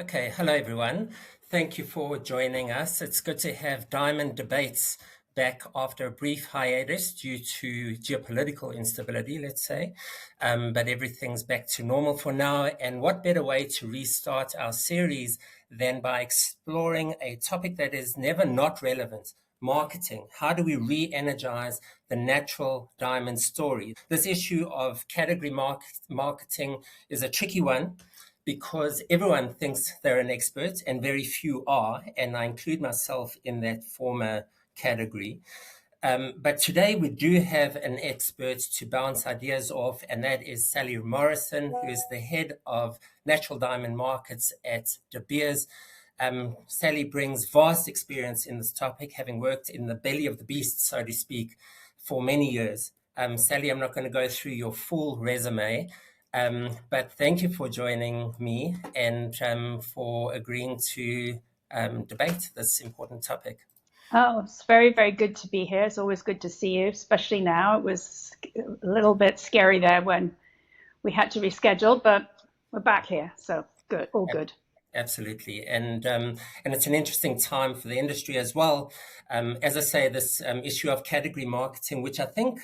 Okay, hello everyone. Thank you for joining us. It's good to have Diamond Debates back after a brief hiatus due to geopolitical instability, let's say. But everything's back to normal for now. And what better way to restart our series than by exploring a topic that is never not relevant? Marketing. How do we re-energize the natural diamond story? This issue of category marketing is a tricky one because everyone thinks they're an expert and very few are, and I include myself in that former category. But today we do have an expert to bounce ideas off, and that is Sally Morrison, who is the head of natural diamond markets at De Beers. Sally brings vast experience in this topic, having worked in the belly of the beast, so to speak, for many years. Sally, I'm not going to go through your full resume, but thank you for joining me and for agreeing to debate this important topic. Oh, it's very, very good to be here. It's always good to see you, especially now. It was a little bit scary there when we had to reschedule, but we're back here. So good, all good. Absolutely, and it's an interesting time for the industry as well. As I say, this issue of category marketing, which I think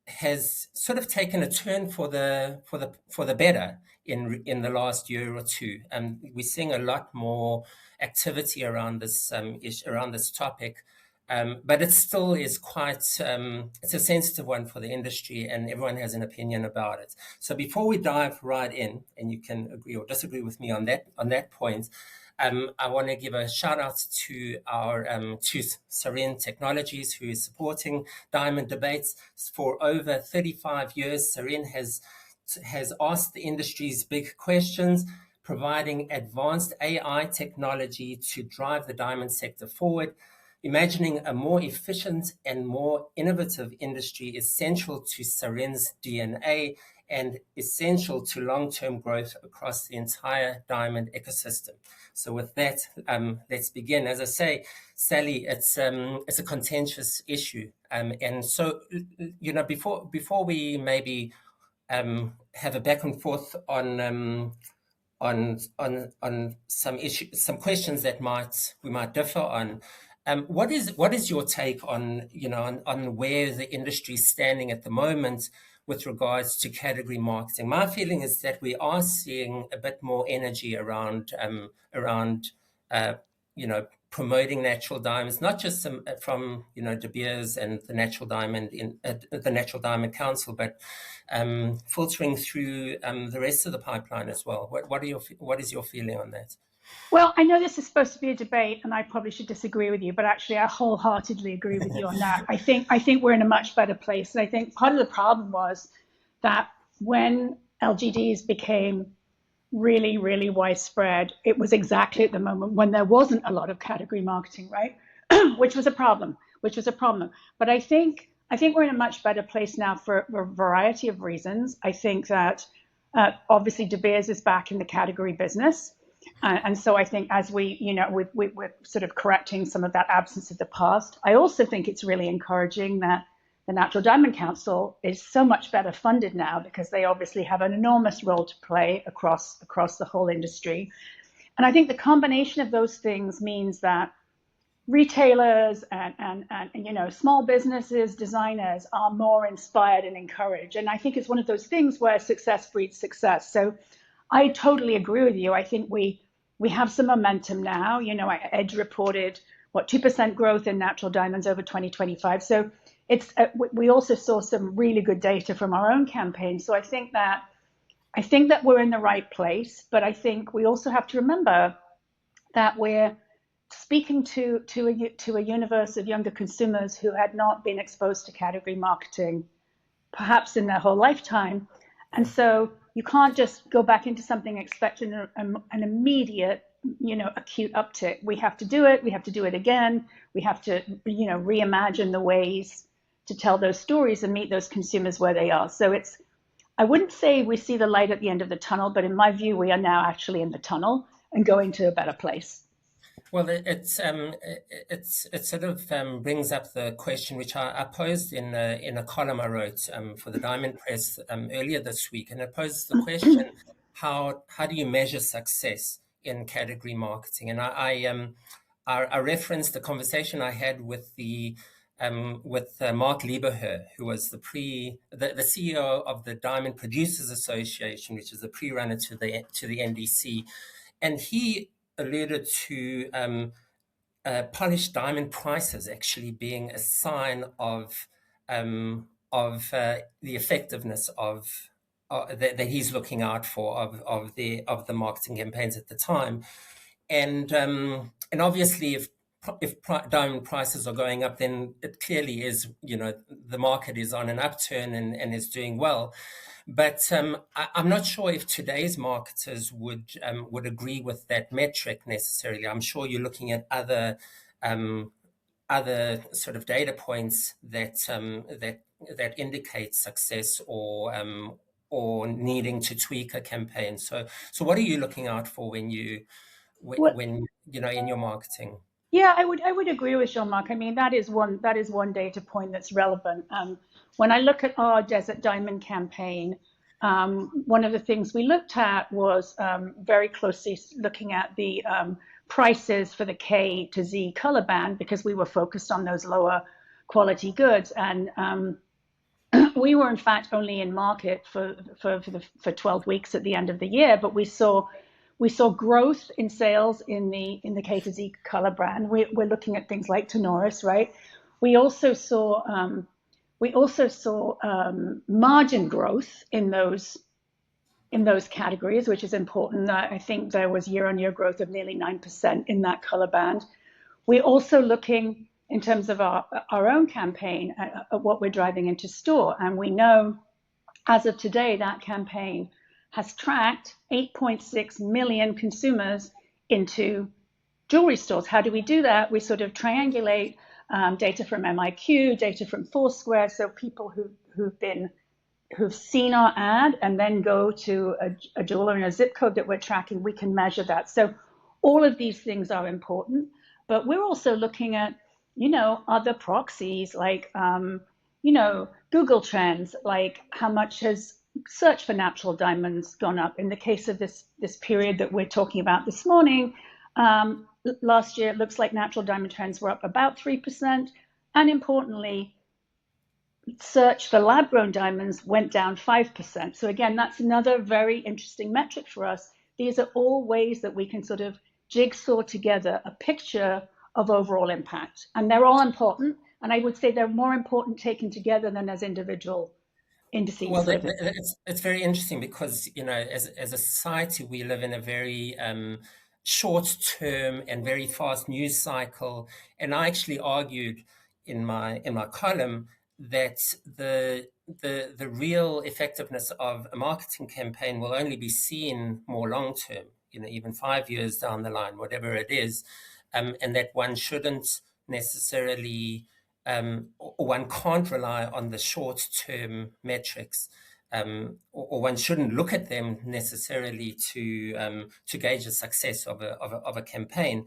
has sort of taken a turn for the better in the last year or two. We're seeing a lot more activity around this around this topic. But it still is quite, it's a sensitive one for the industry and everyone has an opinion about it. So before we dive right in, and you can agree or disagree with me on that point, I want to give a shout out to our to Sarine Technologies, who is supporting Diamond Debates for over 35 years. Sarine has asked the industry's big questions, providing advanced AI technology to drive the diamond sector forward. Imagining a more efficient and more innovative industry is central to Sarine's DNA and essential to long-term growth across the entire diamond ecosystem. So with that, let's begin. As I say, Sally, it's a contentious issue. And so, you know, before we maybe have a back and forth on some issues, some questions that we might differ on. What is your take on on where the industry is standing at the moment with regards to category marketing? My feeling is that we are seeing a bit more energy around promoting natural diamonds, not just from De Beers and the Natural Diamond Council, but filtering through the rest of the pipeline as well. What is your feeling on that? Well, I know this is supposed to be a debate, and I probably should disagree with you, but actually, I wholeheartedly agree with you on that. I think we're in a much better place, and I think part of the problem was that when LGDs became really, really widespread, it was exactly at the moment when there wasn't a lot of category marketing, right? which was a problem. But I think we're in a much better place now for a variety of reasons. I think that obviously De Beers is back in the category business. And so I think as we're sort of correcting some of that absence of the past, I also think it's really encouraging that the Natural Diamond Council is so much better funded now because they obviously have an enormous role to play across the whole industry. And I think the combination of those things means that retailers and small businesses, designers are more inspired and encouraged. And I think it's one of those things where success breeds success. So I totally agree with you. I think we have some momentum now. Edge reported 2% growth in natural diamonds over 2025. So we also saw some really good data from our own campaign. So I think that we're in the right place, but I think we also have to remember that we're speaking to a universe of younger consumers who had not been exposed to category marketing perhaps in their whole lifetime. And so you can't just go back into something expecting an immediate, acute uptick. We have to do it. We have to do it again. We have to, reimagine the ways to tell those stories and meet those consumers where they are. So I wouldn't say we see the light at the end of the tunnel, but in my view, we are now actually in the tunnel and going to a better place. Well, it sort of brings up the question which I posed in a column I wrote for the Diamond Press earlier this week, and it poses the question: how do you measure success in category marketing? And I referenced the conversation I had with the with Mark Lieberher, who was the CEO of the Diamond Producers Association, which is the pre-runner to the NDC, and he alluded to polished diamond prices actually being a sign of the effectiveness of that he's looking out for of the marketing campaigns at the time, and obviously if diamond prices are going up, then it clearly is, the market is on an upturn and is doing well. But I'm not sure if today's marketers would agree with that metric necessarily. I'm sure you're looking at um, other sort of data points that indicate success or needing to tweak a campaign. So what are you looking out for What when in your marketing? Yeah, I would agree with Jean-Marc. I mean, that is one data point that's relevant. When I look at our Desert Diamond campaign, one of the things we looked at was very closely looking at the prices for the K to Z color band, because we were focused on those lower quality goods, and we were in fact only in market for 12 weeks at the end of the year, but we saw growth in sales in the K to Z color brand. We're looking at things like Tenoris, right? We also saw margin growth in those categories, which is important. I think there was year-on-year growth of nearly 9% in that color band. We're also looking in terms of our own campaign at what we're driving into store, and we know as of today that campaign has tracked 8.6 million consumers into jewelry stores. How do we do that? We sort of triangulate data from MIQ, data from Foursquare, so people who've seen our ad and then go to a jeweler in a zip code that we're tracking, we can measure that. So all of these things are important, but we're also looking at, other proxies like, Google Trends, like how much has search for natural diamonds gone up. In the case of this period that we're talking about this morning, last year it looks like natural diamond trends were up about 3%, and importantly, search for lab-grown diamonds went down 5%. So again, that's another very interesting metric for us. These are all ways that we can sort of jigsaw together a picture of overall impact, and they're all important. And I would say they're more important taken together than as individual indices. Well, it's very interesting because, as a society, we live in a very short-term and very fast news cycle. And I actually argued in my column that the real effectiveness of a marketing campaign will only be seen more long-term, even 5 years down the line, whatever it is, and that one shouldn't necessarily or one can't rely on the short-term metrics, or one shouldn't look at them necessarily to gauge the success of a campaign.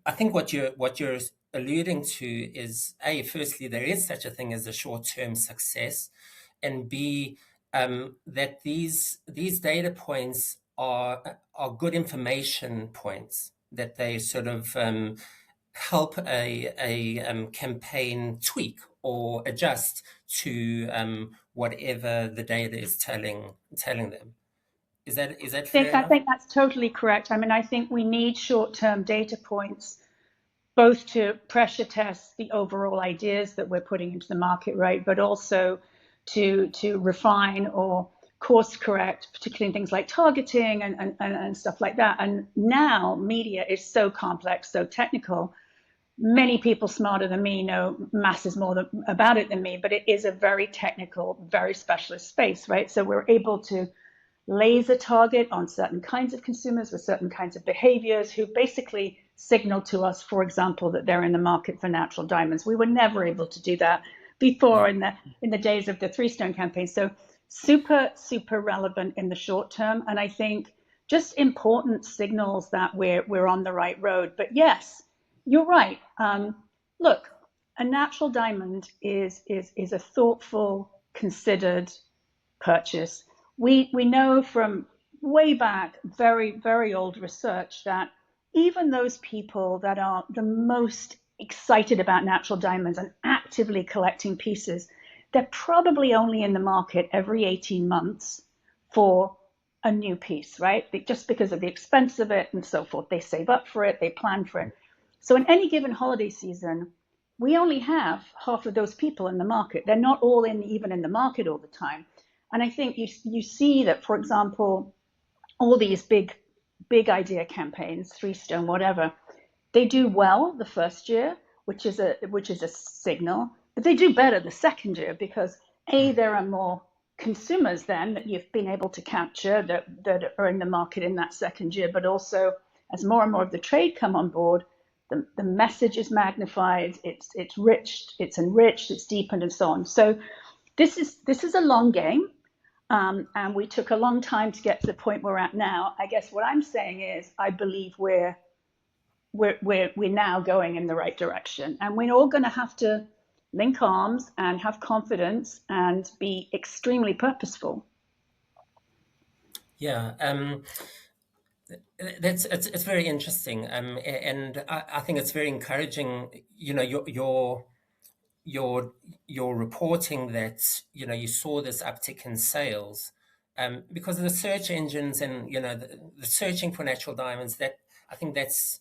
I think what you're alluding to is, firstly, there is such a thing as a short-term success, and B, that these data points are good information points, that they sort of help a campaign tweak or adjust to whatever the data is telling them. Is that fair I enough? think that's totally correct. I mean, I think we need short-term data points both to pressure test the overall ideas that we're putting into the market, right, but also to refine or course correct, particularly in things like targeting and stuff like that. And now media is so complex, so technical. Many people smarter than me know masses more about it than me, but it is a very technical, very specialist space, right? So we're able to laser target on certain kinds of consumers with certain kinds of behaviors who basically signal to us, for example, that they're in the market for natural diamonds. We were never able to do that before in the days of the Three Stone campaign. So super, super relevant in the short term. And I think just important signals that we're on the right road. But yes, you're right. Look, a natural diamond is a thoughtful, considered purchase. We know from way back, very, very old research that even those people that are the most excited about natural diamonds and actively collecting pieces, they're probably only in the market every 18 months for a new piece, right? Just because of the expense of it and so forth. They save up for it, they plan for it. So in any given holiday season, we only have half of those people in the market. They're not all even in the market all the time. And I think you see that, for example, all these big idea campaigns, Three Stone, whatever, they do well the first year, which is a signal, but they do better the second year because there are more consumers then that you've been able to capture that are in the market in that second year, but also as more and more of the trade come on board, the message is magnified, it's enriched, it's deepened, and so on. So this is a long game. And we took a long time to get to the point we're at now. I guess what I'm saying is I believe we're now going in the right direction, and we're all going to have to link arms and have confidence and be extremely purposeful. Yeah, it's very interesting, and I think it's very encouraging. You know, your reporting that you saw this uptick in sales, because of the search engines and the searching for natural diamonds. That I think that's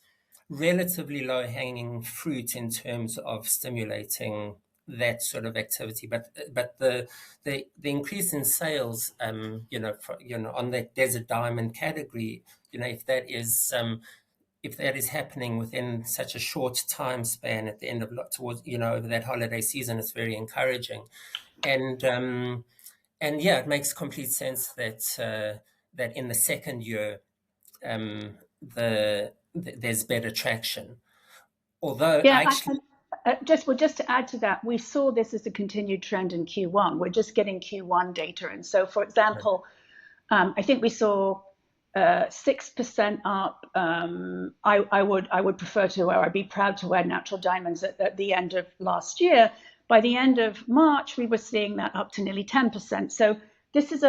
relatively low hanging fruit in terms of stimulating that sort of activity. But the increase in sales, on that desert diamond category, if that is happening within such a short time span at the end of towards over that holiday season, it's very encouraging, and yeah, it makes complete sense that in the second year, there's better traction. Although Yeah, I actually, just to add to that, we saw this as a continued trend in Q1. We're just getting Q1 data, and so, for example, I think we saw 6% up. I would prefer to, or I'd be proud to wear natural diamonds at the end of last year. By the end of March, we were seeing that up to nearly 10%. So this is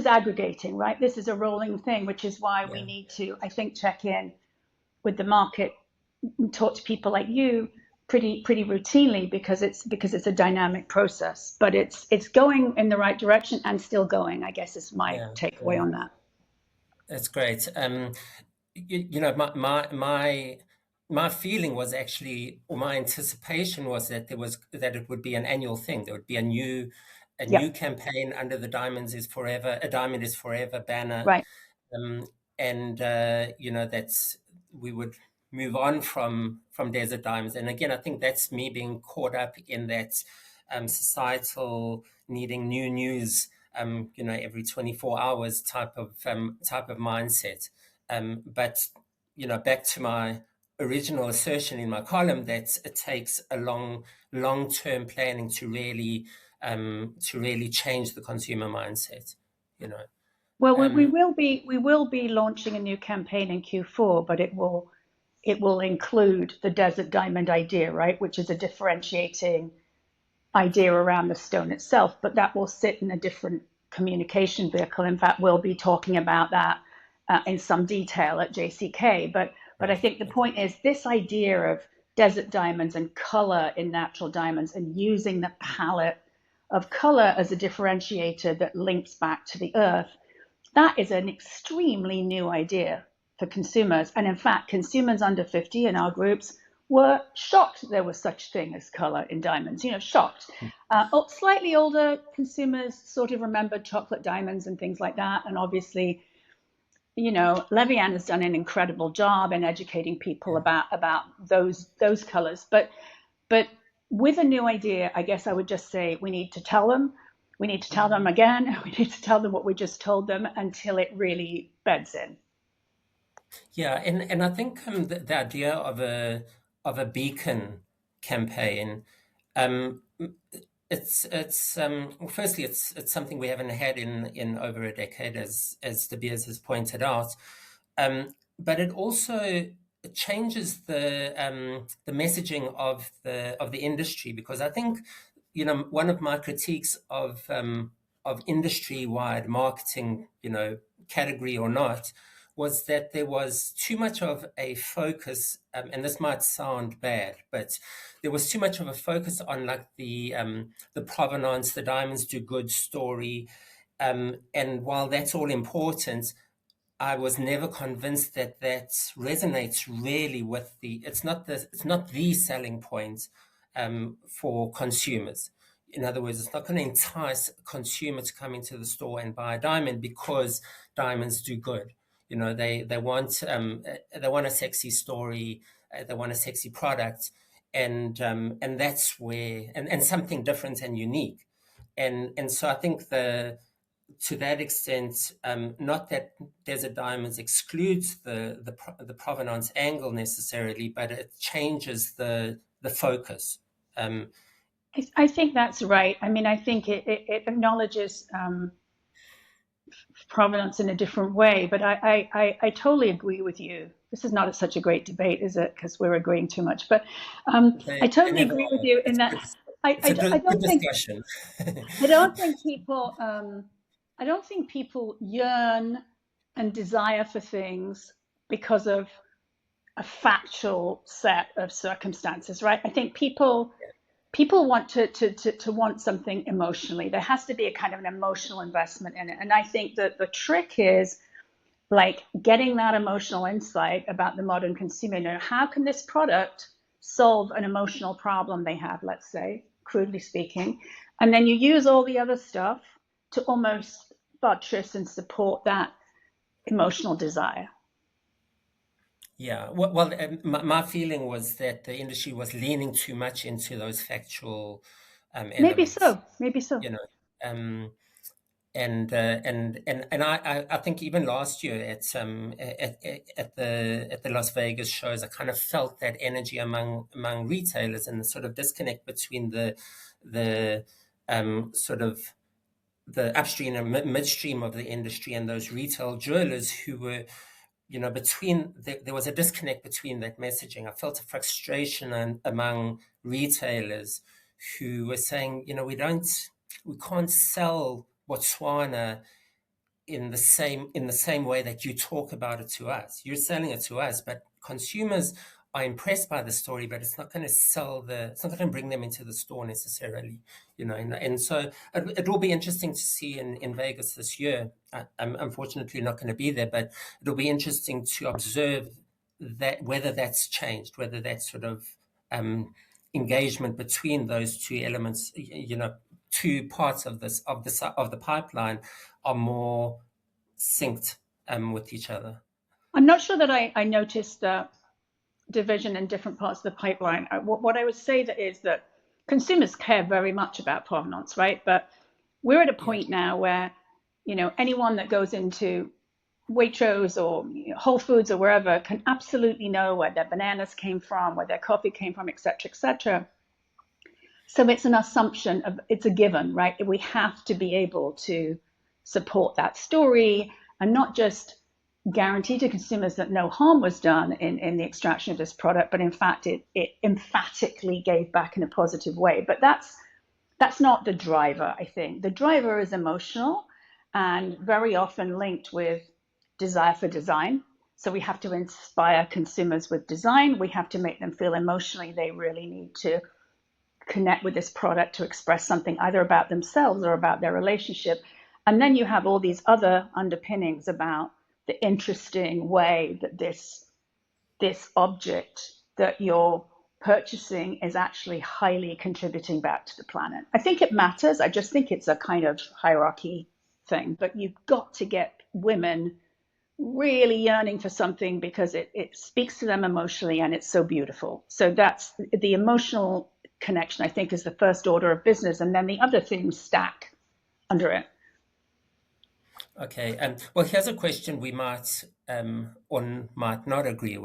aggregating, right? This is a rolling thing, which is why we need to, I think, check in with the market, talk to people like you pretty routinely because it's a dynamic process. But it's going in the right direction and still going, I guess, is my takeaway on that. That's great. My feeling was actually, or my anticipation was that it would be an annual thing. There would be a new campaign under the Diamond is Forever banner, Right. and that's we would move on from desert diamonds. And again, I think that's me being caught up in that societal needing new news, every 24 hours type of mindset. But back to my original assertion in my column that it takes a long-term planning to really change the consumer mindset. Well, we will be launching a new campaign in Q4, but it will include the desert diamond idea, right, which is a differentiating idea around the stone itself, but that will sit in a different communication vehicle. In fact, we'll be talking about that in some detail at JCK. But I think the point is this idea of desert diamonds and color in natural diamonds and using the palette of color as a differentiator that links back to the earth. That is an extremely new idea for consumers. And in fact, consumers under 50 in our groups were shocked there was such thing as color in diamonds, shocked. Slightly older consumers sort of remembered chocolate diamonds and things like that. And obviously, Levian has done an incredible job in educating people about those colors. But with a new idea, I guess I would just say we need to tell them. We need to tell them again. We need to tell them what we just told them until it really beds in. Yeah, and I think the idea of a beacon campaign, it's well, firstly it's something we haven't had in over a decade, as De Beers has pointed out, but it also changes the messaging of the industry, because I think one of my critiques of industry-wide marketing, category or not, was that there was too much of a focus, and this might sound bad, but there was too much of a focus on like the provenance, the diamonds do good story, and while that's all important, I was never convinced that that resonates really with it's not the selling point for consumers. In other words, it's not going to entice a consumer to come into the store and buy a diamond because diamonds do good. You know, they want a sexy story, they want a sexy product, and that's where and something different and unique. And so I think to that extent, not that Desert Diamonds excludes the provenance angle necessarily, but it changes the focus. I think that's right. I mean, I think it acknowledges provenance in a different way, but I totally agree with you. This is not such a great debate, is it? Because we're agreeing too much. But I They totally never agree with are. you in that It's a I good don't think discussion. I don't think people I don't think people yearn and desire for things because of a factual set of circumstances, right? I think people want to want something emotionally. There has to be a kind of an emotional investment in it. And I think that the trick is like getting that emotional insight about the modern consumer. You know, how can this product solve an emotional problem they have, let's say, crudely speaking? And then you use all the other stuff to almost buttress and support that emotional desire. Yeah, well, my feeling was that the industry was leaning too much into those factual Maybe elements. so. Maybe so. You know, um, and I think even last year at the Las Vegas shows, I kind of felt that energy among retailers and the sort of disconnect between the sort of the upstream and midstream of the industry and those retail jewelers who were, you know, there was a disconnect between that messaging. I felt a frustration among retailers who were saying, you know, we can't sell Botswana in the same way that you talk about it to us. You're selling it to us, but consumers are impressed by the story, but it's not going to it's not going to bring them into the store necessarily, you know. And so it will be interesting to see in Vegas this year. I'm unfortunately not going to be there, but it'll be interesting to observe that whether that's changed, whether that sort of engagement between those two elements, you know, two parts of the pipeline are more synced with each other. I'm not sure that I noticed that division in different parts of the pipeline. What I would say that is that consumers care very much about provenance, right? But we're at a Yeah, point now where, you know, anyone that goes into Waitrose or Whole Foods or wherever can absolutely know where their bananas came from, where their coffee came from, et cetera, et cetera. So it's an assumption of it's a given, right? We have to be able to support that story and not just guarantee to consumers that no harm was done in the extraction of this product, but in fact it emphatically gave back in a positive way. But that's not the driver, I think. The driver is emotional and very often linked with desire for design. So we have to inspire consumers with design. We have to make them feel emotionally they really need to connect with this product to express something either about themselves or about their relationship. And then you have all these other underpinnings about the interesting way that this object that you're purchasing is actually highly contributing back to the planet. I think it matters. I just think it's a kind of hierarchy thing. But you've got to get women really yearning for something because it speaks to them emotionally and it's so beautiful. So that's the emotional connection, I think, is the first order of business. And then the other things stack under it. okay. Well, here's a question we might or might not agree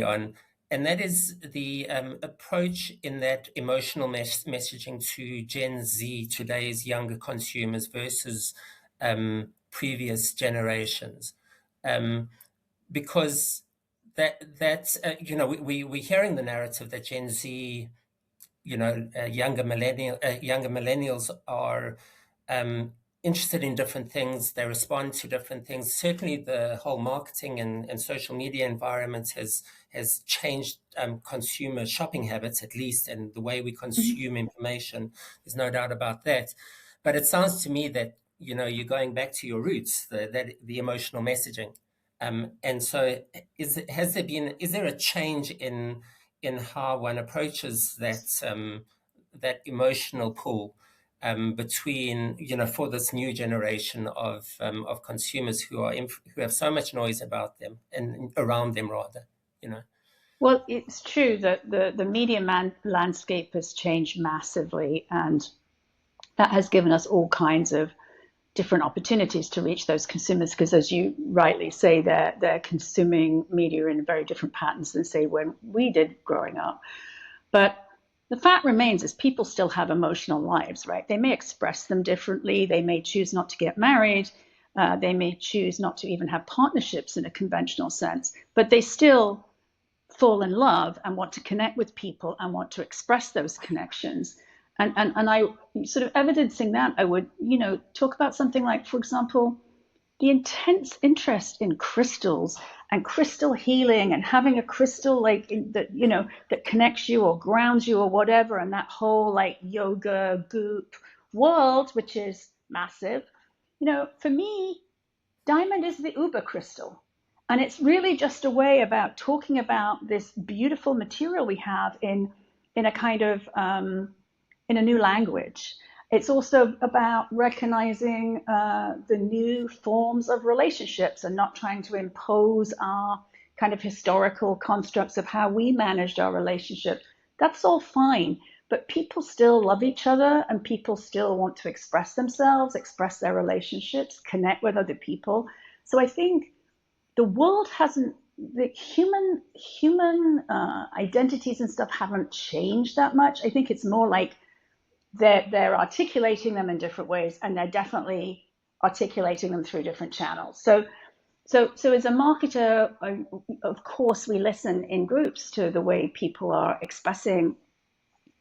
on, and that is the approach in that emotional messaging to Gen Z, today's younger consumers, versus previous generations, because that's you know, we're hearing the narrative that Gen Z, you know, younger millennials are interested in different things. They respond to different things. Certainly, the whole marketing and social media environment has changed consumer shopping habits, at least, and the way we Mhm. consume information. There's no doubt about that. But it sounds to me that you're going back to your roots, the emotional messaging. And so, is there a change in how one approaches that emotional pull? Between for this new generation of consumers who have so much noise about them and around them rather you know Well, it's true that the media landscape has changed massively, and that has given us all kinds of different opportunities to reach those consumers. Because, as you rightly say, they're consuming media in very different patterns than, say, when we did growing up. But the fact remains is people still have emotional lives, right? They may express them differently. They may choose not to get married. They may choose not to even have partnerships in a conventional sense, but they still fall in love and want to connect with people and want to express those connections. And I sort of evidencing that, I would, talk about something like, for example, the intense interest in crystals and crystal healing and having a crystal like that connects you or grounds you or whatever, and that whole like yoga goop world, which is massive. For me, diamond is the uber crystal, and it's really just a way about talking about this beautiful material we have in a kind of in a new language. It's also about recognizing the new forms of relationships and not trying to impose our kind of historical constructs of how we managed our relationship. That's all fine, but people still love each other and people still want to express themselves, express their relationships, connect with other people. So I think the world hasn't, the human identities and stuff haven't changed that much. I think it's more like they're articulating them in different ways, and they're definitely articulating them through different channels. So as a marketer, of course, we listen in groups to the way people are expressing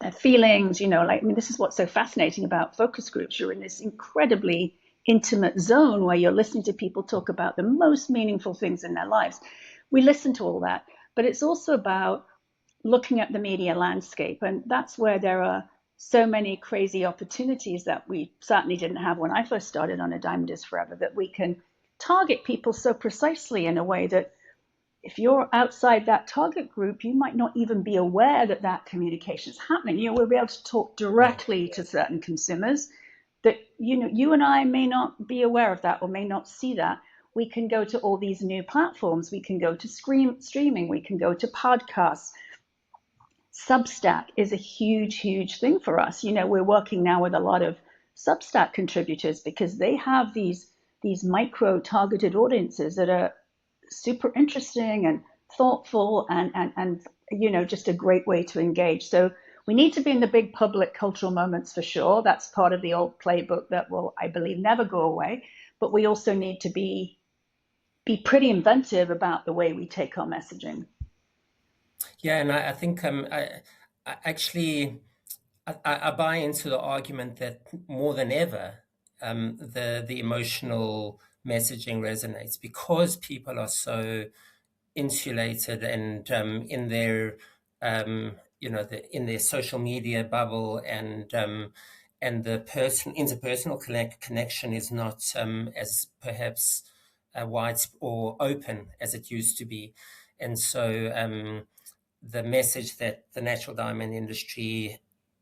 their feelings. This is what's so fascinating about focus groups. You're in this incredibly intimate zone where you're listening to people talk about the most meaningful things in their lives. We listen to all that, but it's also about looking at the media landscape. And that's where there are so many crazy opportunities that we certainly didn't have when I first started on A Diamond Is Forever, that we can target people so precisely in a way that if you're outside that target group, you might not even be aware that that communication is happening. We'll be able to talk yeah directly to certain consumers that, you and I may not be aware of that or may not see that. We can go to all these new platforms. We can go to streaming. We can go to podcasts. Substack is a huge, huge thing for us. We're working now with a lot of Substack contributors because they have these micro targeted audiences that are super interesting and thoughtful and just a great way to engage. So we need to be in the big public cultural moments for sure. That's part of the old playbook that will, I believe, never go away. But we also need to be pretty inventive about the way we take our messaging. yeah and I think I actually I buy into the argument that more than ever the emotional messaging resonates because people are so insulated and in their social media bubble, and the interpersonal connection is not as perhaps wide or open as it used to be. And so the message that the natural diamond industry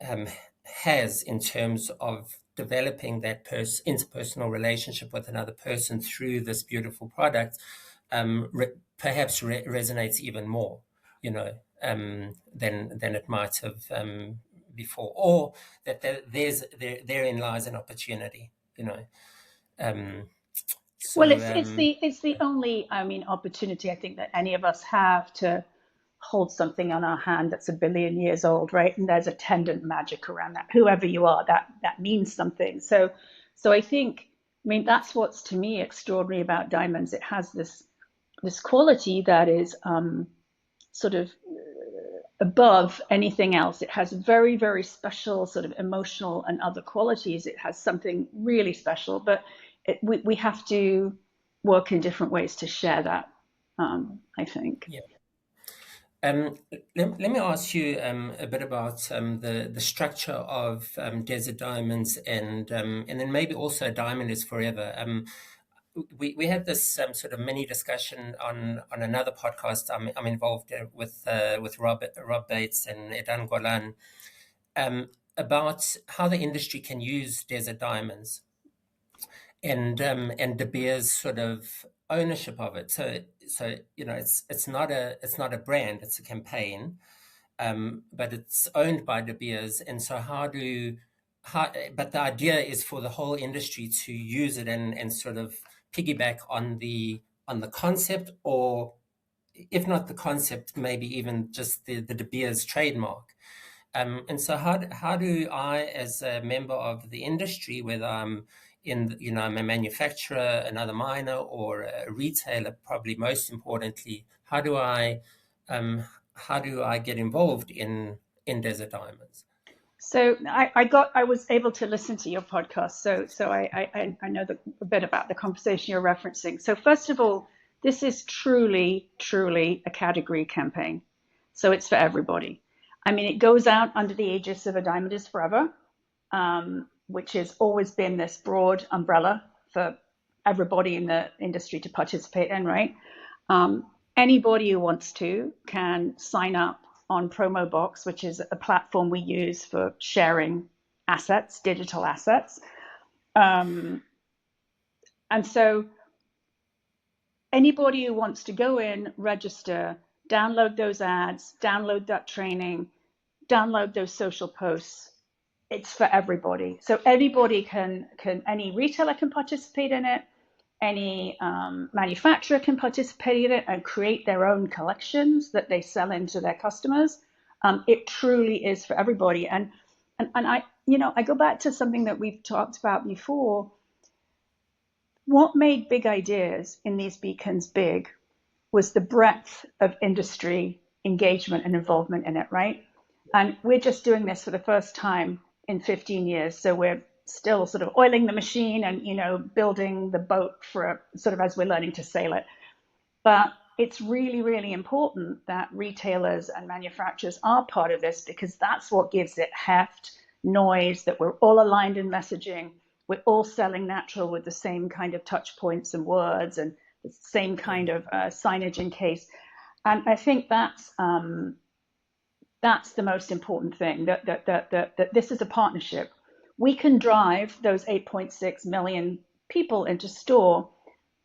um, has in terms of developing that interpersonal relationship with another person through this beautiful product perhaps resonates even more, than it might have before, or that therein lies an opportunity, Um, Well, so it's the only, opportunity I think that any of us have to hold something on our hand that's a billion years old, right? And there's attendant magic around that. Whoever you are, that means something. So I think, that's what's to me extraordinary about diamonds. It has this quality that is sort of above anything else. It has very, very special sort of emotional and other qualities. It has something really special, but we have to work in different ways to share that, I think. Yeah. Let me ask you a bit about the structure of desert diamonds, and then maybe also Diamond is Forever. We had this sort of mini discussion on another podcast I'm involved with Rob Bates and Edan Golan, about how the industry can use desert diamonds and De Beers sort of ownership of it. So it's not a brand, it's a campaign, but it's owned by De Beers, and so but the idea is for the whole industry to use it and sort of piggyback on the concept, or if not the concept, maybe even just the De Beers trademark. And so how do I, as a member of the industry, whether I'm a manufacturer, another miner, or a retailer, probably most importantly, how do I get involved in desert diamonds? So I was able to listen to your podcast. So I know a bit about the conversation you're referencing. So first of all, this is truly, truly a category campaign. So it's for everybody. I mean, it goes out under the aegis of A Diamond is Forever, which has always been this broad umbrella for everybody in the industry to participate in, right? Anybody who wants to can sign up on Promo Box, which is a platform we use for sharing assets, digital assets. And so anybody who wants to go in, register, download those ads, download that training, download those social posts, it's for everybody. So anybody any retailer can participate in it, any manufacturer can participate in it and create their own collections that they sell into their customers. It truly is for everybody. And I go back to something that we've talked about before. What made Big Ideas in these beacons big was the breadth of industry engagement and involvement in it, right? And we're just doing this for the first time in 15 years. So we're still sort of oiling the machine and, building the boat for sort of as we're learning to sail it. But it's really, really important that retailers and manufacturers are part of this, because that's what gives it heft, noise, that we're all aligned in messaging. We're all selling natural with the same kind of touch points and words and the same kind of signage and case. And I think that's the most important thing, that this is a partnership. We can drive those 8.6 million people into store,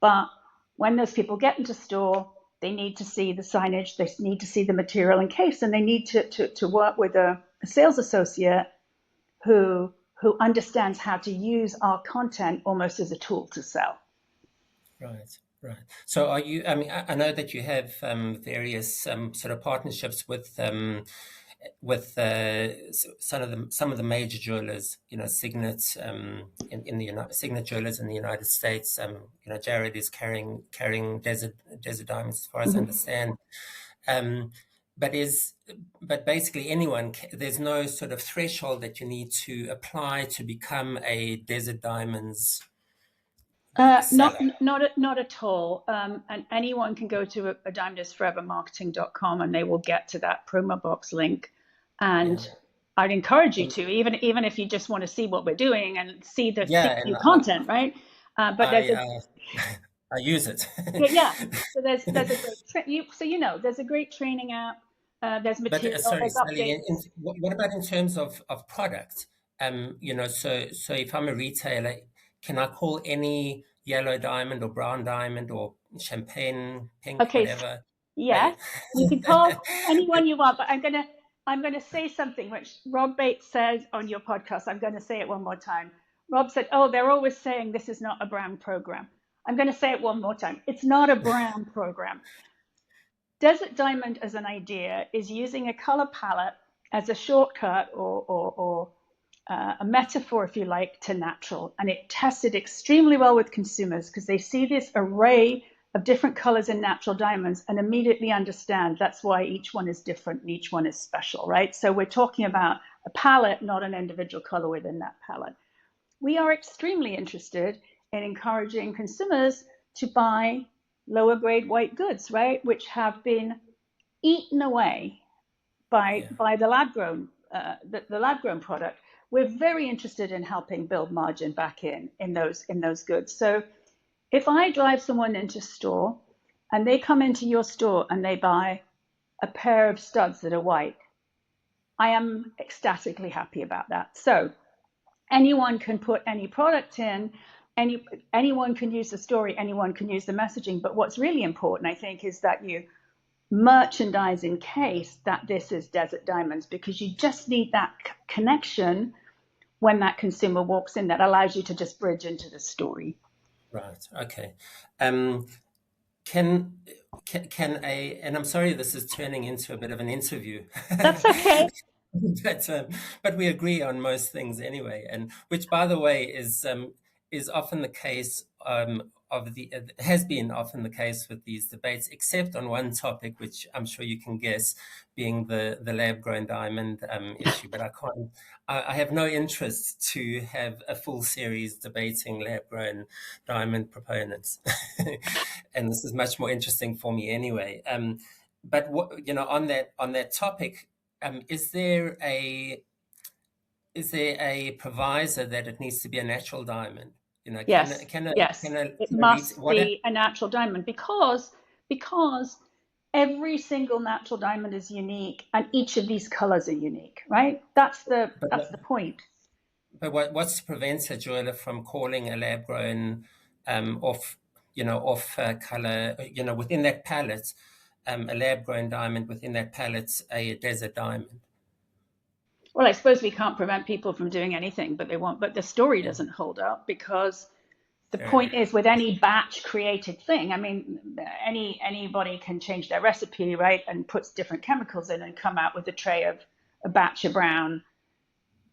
but when those people get into store, they need to see the signage, they need to see the material and case, and they need to work with a sales associate who understands how to use our content almost as a tool to sell. Right. So are you, I mean, I know that you have various sort of partnerships with some of the major jewelers, Signet in the Signet jewelers in the United States. Jared is carrying desert diamonds, as far as I understand. But basically anyone, there's no sort of threshold that you need to apply to become a desert diamonds seller. Not at all. And anyone can go to a diamondisforevermarketing.com and they will get to that promo box link. And Yeah. I'd encourage you to, even if you just want to see what we're doing and see the And new content, right? But there's I use it. yeah. So there's a great there's a great training app. There's But material. sorry, There's Sally, updates. what about in terms of product? So if I'm a retailer, can I call any yellow diamond or brown diamond or champagne, pink, Okay. whatever? Yes, you can call anyone you want, but I'm gonna say something which Rob Bates said on your podcast. I'm gonna say it one more time. Rob said, "Oh, they're always saying this is not a brand program." I'm gonna say it one more time. It's not a brand program. Desert Diamond as an idea is using a color palette as a shortcut or a metaphor, if you like, to natural. And it tested extremely well with consumers because they see this array of different colors in natural diamonds and immediately understand that's why each one is different and each one is special, right? So we're talking about a palette, not an individual color within that palette. We are extremely interested in encouraging consumers to buy lower grade white goods, right, which have been eaten away by the lab grown the lab grown product. We're very interested in helping build margin back in those goods. So if I drive someone into store and they come into your store and they buy a pair of studs that are white, I am ecstatically happy about that. So anyone can put any product in, anyone can use the story, anyone can use the messaging. But what's really important, I think, is that you merchandise in case that this is desert diamonds, because you just need that connection when that consumer walks in that allows you to just bridge into the story. Right. Okay. Um, can and I'm sorry, this is turning into a bit of an interview. That's okay. But we agree on most things anyway, and which, by the way, is often the case has been often the case with these debates, except on one topic, which I'm sure you can guess, being the lab grown diamond issue. But I have no interest to have a full series debating lab grown diamond proponents, and this is much more interesting for me anyway. But what, on that topic. Is there a provisor that it needs to be a natural diamond? Yes, yes, it must what? be a natural diamond because every single natural diamond is unique and each of these colors are unique, right? That's the point. But what's to prevent a jeweler from calling a lab grown off color, within that palette, a lab grown diamond within that palette, a desert diamond? Well, I suppose we can't prevent people from doing anything, but they won't. But the story Yeah. doesn't hold up because the Fair point enough. is with any batch created thing. I mean, anybody can change their recipe, right, and puts different chemicals in and come out with a tray of a batch of brown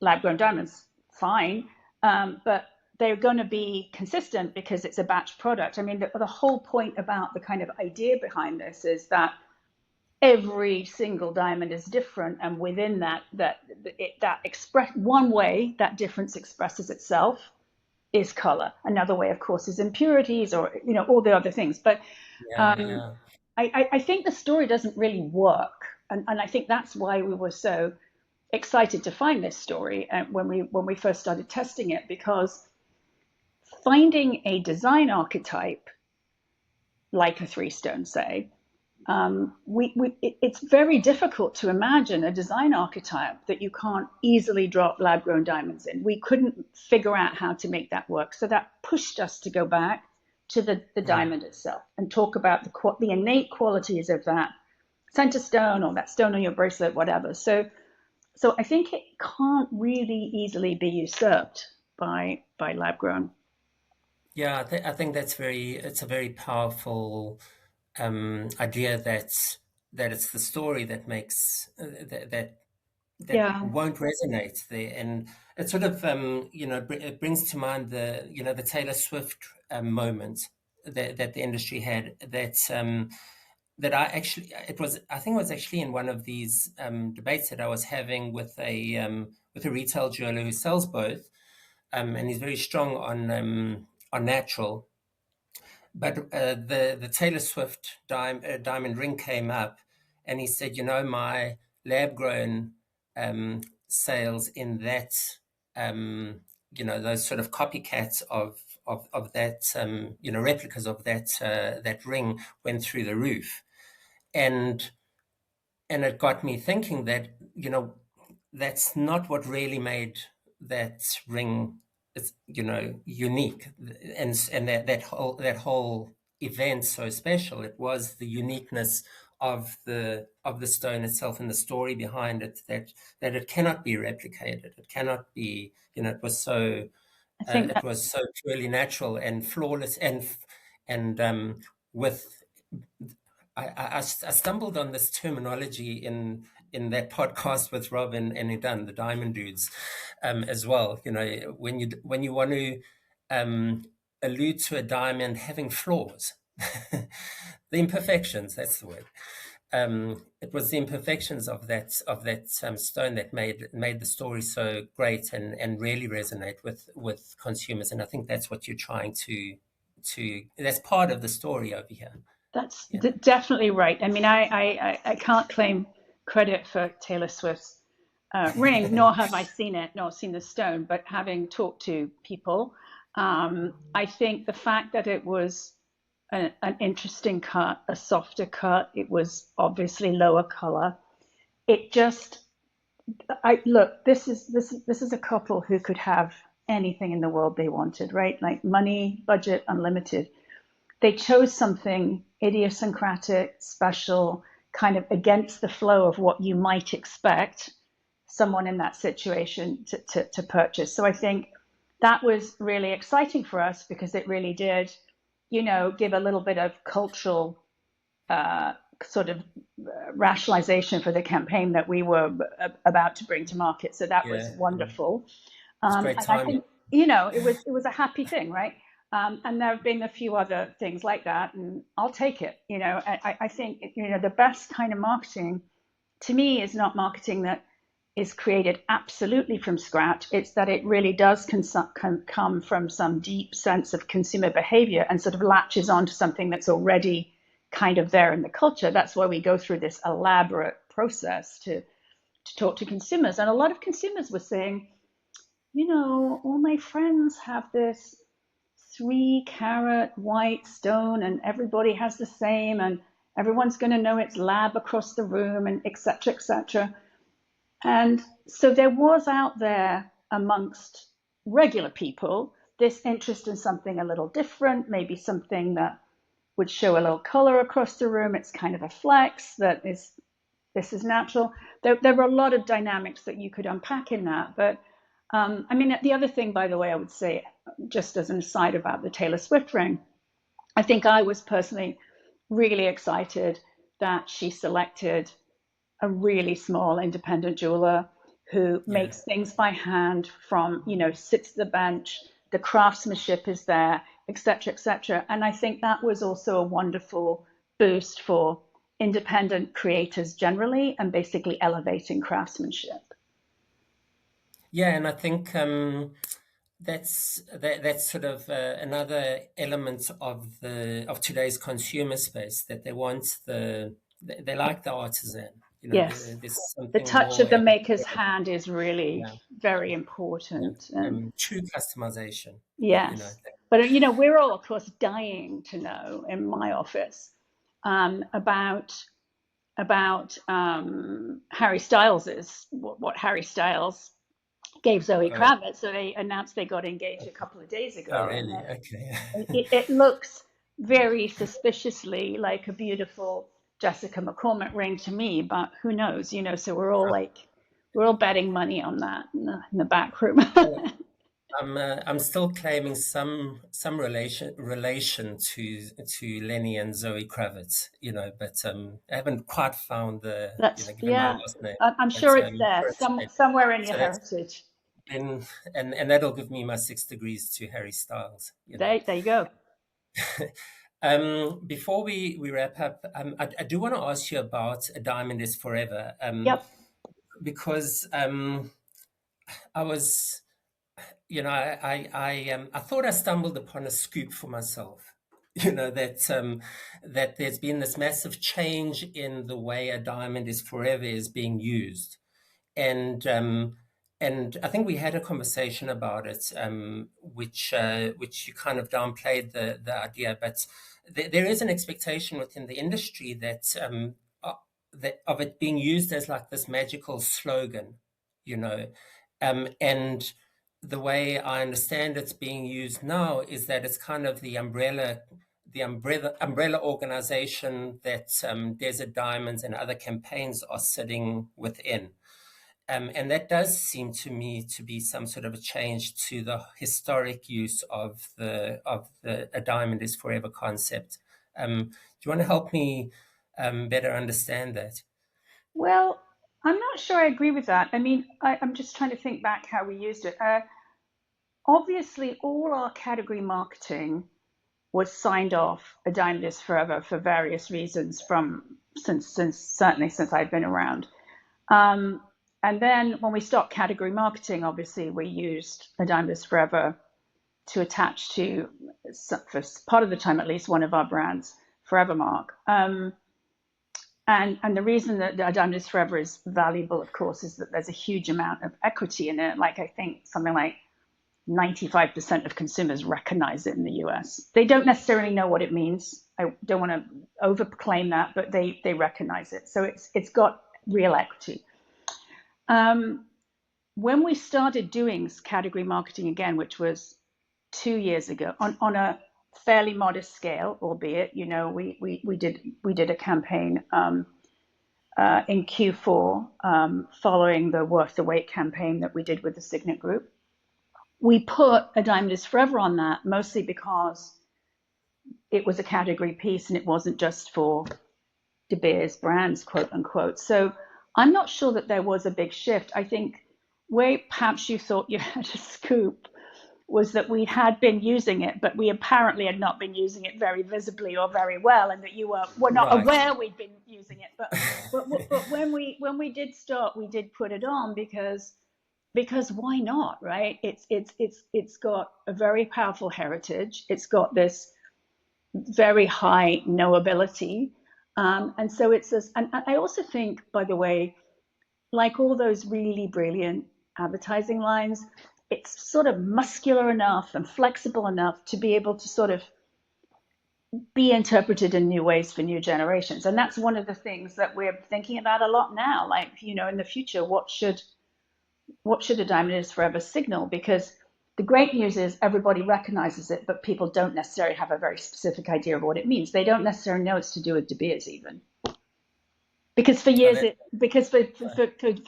lab-grown diamonds. Fine, but they're going to be consistent because it's a batch product. I mean, the whole point about the kind of idea behind this is that every single diamond is different, and within that express one way that difference expresses itself is color. Another way, of course, is impurities or all the other things. But Yeah. I think the story doesn't really work, and I think that's why we were so excited to find this story when we first started testing it, because finding a design archetype like a three stone, say, it's very difficult to imagine a design archetype that you can't easily drop lab grown diamonds in. We couldn't figure out how to make that work. So that pushed us to go back to the diamond itself and talk about the innate qualities of that center stone or that stone on your bracelet, whatever. So I think it can't really easily be usurped by lab grown. Yeah, I think it's a very powerful idea that it's the story that makes that Yeah. won't resonate there, and it sort of it brings to mind the Taylor Swift moment that the industry had, that I think it was actually in one of these debates that I was having with a retail jeweler who sells both, and he's very strong on natural. But the Taylor Swift diamond ring came up, and he said, my lab grown sales in that, those sort of copycats of that, replicas of that ring went through the roof, and it got me thinking that that's not what really made that ring, unique, and that whole event so special. It was the uniqueness of the stone itself and the story behind it, that it cannot be replicated. It cannot be. It was so I think purely natural and flawless, and with I stumbled on this terminology in that podcast with Rob and Edan, the Diamond Dudes, as well. When you want to allude to a diamond having flaws, The imperfections, that's the word. It was the imperfections of that stone that made the story so great and really resonate with consumers. And I think that's what you're trying to that's part of the story over here. That's Yeah. definitely right. I mean, I can't claim credit for Taylor Swift's ring, nor have I seen it, nor seen the stone. But having talked to people, I think the fact that it was an interesting cut, a softer cut, it was obviously lower color. It just, I look, this is a couple who could have anything in the world they wanted, right? Like money, budget, unlimited. They chose something idiosyncratic, special, kind of against the flow of what you might expect someone in that situation to purchase. So I think that was really exciting for us because it really did, give a little bit of cultural sort of rationalization for the campaign that we were about to bring to market. So that was Yeah, wonderful. it's And great I timing. think, it was a happy thing, right? And there have been a few other things like that, and I'll take it. I think the best kind of marketing to me is not marketing that is created absolutely from scratch. It's that it really does come from some deep sense of consumer behavior and sort of latches onto something that's already kind of there in the culture. That's why we go through this elaborate process to talk to consumers. And a lot of consumers were saying, all my friends have this 3 carat white stone and everybody has the same and everyone's going to know it's lab across the room and etc etc. And so there was out there amongst regular people this interest in something a little different, maybe something that would show a little color across the room. It's kind of a flex that is, this is natural. There were a lot of dynamics that you could unpack in that. But I mean, the other thing, by the way, I would say, just as an aside about the Taylor Swift ring, I think I was personally really excited that she selected a really small independent jeweler who Yeah. makes things by hand from, sits at the bench, the craftsmanship is there, etc., etc. And I think that was also a wonderful boost for independent creators generally and basically elevating craftsmanship. Yeah, and I think that's sort of another element of today's consumer space that they like the artisan. Yes. There's The something touch more of the at the maker's core. hand is really Yeah, very yeah. important. And True customization. You know, yes. But, we're all, of course, dying to know in my office about Harry Styles's what Harry Styles gave Zoe oh, Kravitz. So they announced they got engaged a couple of days oh, ago, and really? Okay. it looks very suspiciously like a beautiful Jessica McCormick ring to me. But who knows? So we're all betting money on that in the back room. I'm still claiming some relation to Lenny and Zoe Kravitz, but I haven't quite found That's given my yeah. last name. I'm But sure it's there, sure it's Lenny. somewhere in your So that's heritage. been and that'll give me my 6 degrees to Harry Styles. There you go. Before we wrap up, I do want to ask you about A Diamond Is Forever, Yep. because I was I thought I stumbled upon a scoop for myself. That there's been this massive change in the way A Diamond Is Forever is being used, and I think we had a conversation about it, which you kind of downplayed the idea, but there is an expectation within the industry that of it being used as like this magical slogan, you know, and the way I understand it's being used now is that it's kind of the umbrella organization that Desert Diamonds and other campaigns are sitting within. And that does seem to me to be some sort of a change to the historic use of the "a diamond is forever" concept. Do you want to help me better understand that? Well, I'm not sure I agree with that. I mean, I'm just trying to think back how we used it. Obviously, all our category marketing was signed off a Diamond is Forever for various reasons certainly since I've been around. And then when we stopped category marketing, obviously we used a Diamond is Forever to attach to, for part of the time at least, one of our brands, Forevermark. And the reason that the Diamond is Forever is valuable, of course, is that there's a huge amount of equity in it. Like I think something like 95% of consumers recognize it in the US. They don't necessarily know what it means. I don't want to overclaim that, but they recognize it. So it's got real equity. When we started doing category marketing again, which was 2 years ago, on a fairly modest scale, albeit, we did a campaign in Q4 following the Worth the Wait campaign that we did with the Signet Group. We put a Diamond is Forever on that mostly because it was a category piece and it wasn't just for De Beers brands, quote unquote. So I'm not sure that there was a big shift. I think where perhaps you thought you had a scoop was that we had been using it, but we apparently had not been using it very visibly or very well, and that you were not aware we'd been using it. But when we did start, we did put it on because why not, right? It's got a very powerful heritage. It's got this very high knowability, and so it's this. And I also think, by the way, like all those really brilliant advertising lines, it's sort of muscular enough and flexible enough to be able to sort of be interpreted in new ways for new generations. And that's one of the things that we're thinking about a lot now. Like, in the future, what should a Diamond is Forever signal? Because the great news is everybody recognizes it, but people don't necessarily have a very specific idea of what it means. They don't necessarily know it's to do with De Beers even. Because for years, for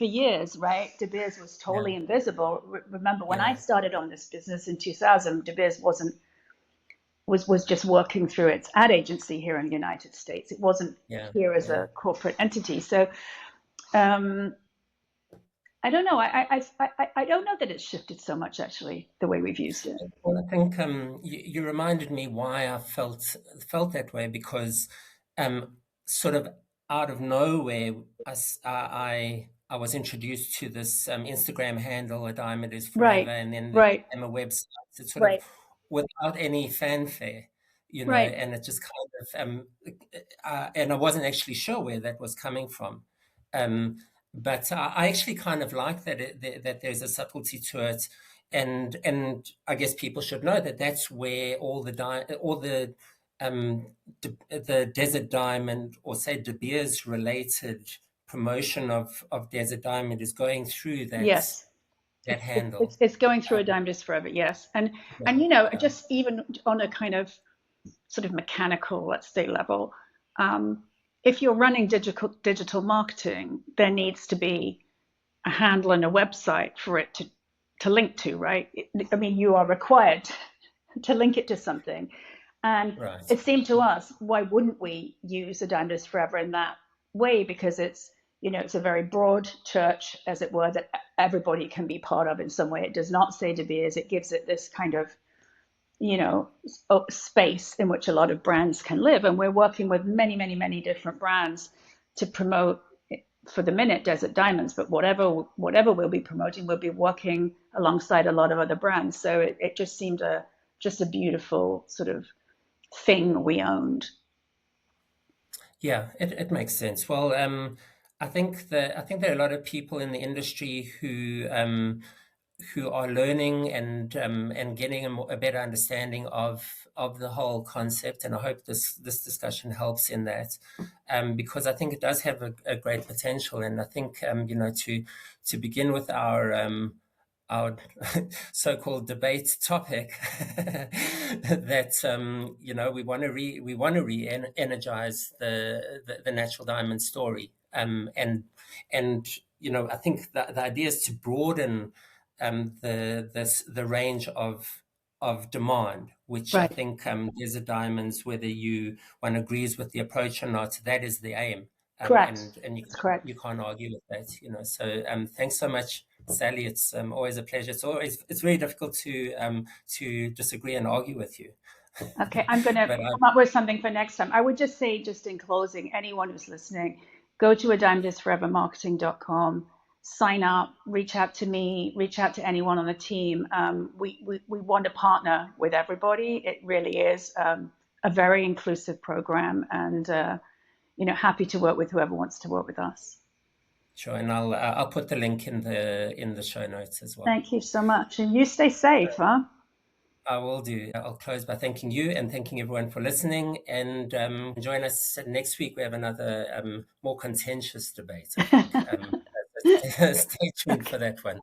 years, right, De Beers was totally invisible. Remember when I started on this business in 2000, De Beers was just working through its ad agency here in the United States. It wasn't here as a corporate entity. So I don't know. I don't know that it's shifted so much, actually, the way we've used it. Well, I think you reminded me why I felt that way, because sort of out of nowhere, I was introduced to this Instagram handle, A Diamond is Forever, and then a website. It's sort of without any fanfare, and it just kind of, and I wasn't actually sure where that was coming from. But I actually kind of like that there's a subtlety to it, and I guess people should know that that's where all the Desert Diamond, or say De Beers related promotion of Desert Diamond is going through that that handle. It's going through a Diamond is Forever, yes, and just even on a kind of sort of mechanical, let's say, level. If you're running digital marketing, there needs to be a handle and a website for it to link to, right? I mean, you are required to link it to something. And it seemed to us, why wouldn't we use a Diamond is Forever in that way? Because it's a very broad church, as it were, that everybody can be part of in some way. It does not say De Beers. It gives it this kind of space in which a lot of brands can live. And we're working with many, many, many different brands to promote, for the minute, Desert Diamonds, but whatever we'll be promoting, we'll be working alongside a lot of other brands. So it just seemed just a beautiful sort of thing we owned. Yeah, it makes sense. Well, I think there are a lot of people in the industry who are learning and getting a better understanding of the whole concept, and I hope this discussion helps in that, because I think it does have a great potential. And I think to begin with our so-called debate topic, that we want to re-energize the natural diamond story, and I think the idea is to broaden the range of demand, which I think Desert Diamonds, whether one agrees with the approach or not, that is the aim. Correct. And you can't argue with that, So thanks so much, Sally. It's always a pleasure. It's very difficult to disagree and argue with you. Okay, I'm going to But come up with something for next time. I would just say, just in closing, anyone who's listening, go to adimedisforevermarketing.com, sign up, reach out to me, reach out to anyone on the team. We want to partner with everybody. It really is a very inclusive program, and happy to work with whoever wants to work with us. sure, and I'll put the link in the show notes as well. Thank you so much, and you stay safe, huh? I will do. I'll close by thanking you and thanking everyone for listening. And join us next week. We have another more contentious debate, I think. Stay tuned for that one.